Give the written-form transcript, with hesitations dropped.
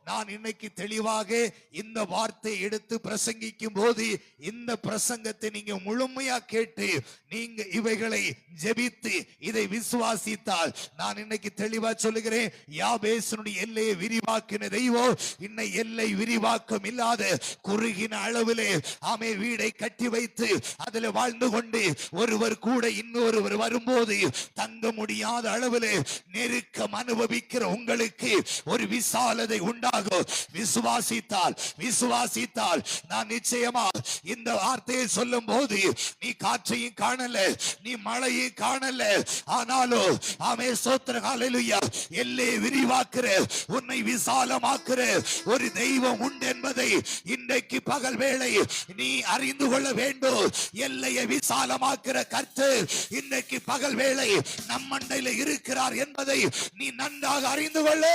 நான் இன்னைக்கு தெளிவாக இந்த வார்த்தை எடுத்து பிரசங்கிக்கும் போது இந்த பிரசங்கத்தை நீங்க முழுமையா கேட்டு நீங்க இவைகளை ஜெபித்து இதை விசுவாசித்தால், நான் இன்னைக்கு தெளிவா சொல்லுகிறேன், யாபேசனுடைய எல்லையை விரிவாக்கின தெய்வம் இன்னை எல்லை விரிவாக்கம் இல்லாத குறுகின அளவிலே ஆமே வீடை கட்டி வைத்து அதில் வாழ்ந்து கொண்டு ஒருவர் கூட இன்னொருவர் வரும்போது தங்க முடியாத அளவிலே நெருக்கம் அனுபவிக்கிற உங்களுக்கு ஒரு விசாலதை உண்டாகும். விசுவாசித்தால் நான் நிச்சயமா இந்த வார்த்தையை சொல்லும் போது நீ காற்றையும் காணல, நீ மழையும் காணல, ஆனாலும் ஆமே ஸ்தோத்திரம் ஹல்லேலூயா, எல்லை விரிவாக்குற உன்னை விசாலமாக்குற ஒரு தெய்வம் உண்டு என்பதை இன்றைக்கு பகல் வேளை நீ அறிந்து கொள்ள வேண்டும். எல்லையை விசாலமாக்குற கர்த்தர் இன்றைக்கு பகல் வேளை நம்மண்டையில் இருக்கிறார் என்பதை நீ நன்றாக அறிந்து கொள்ள.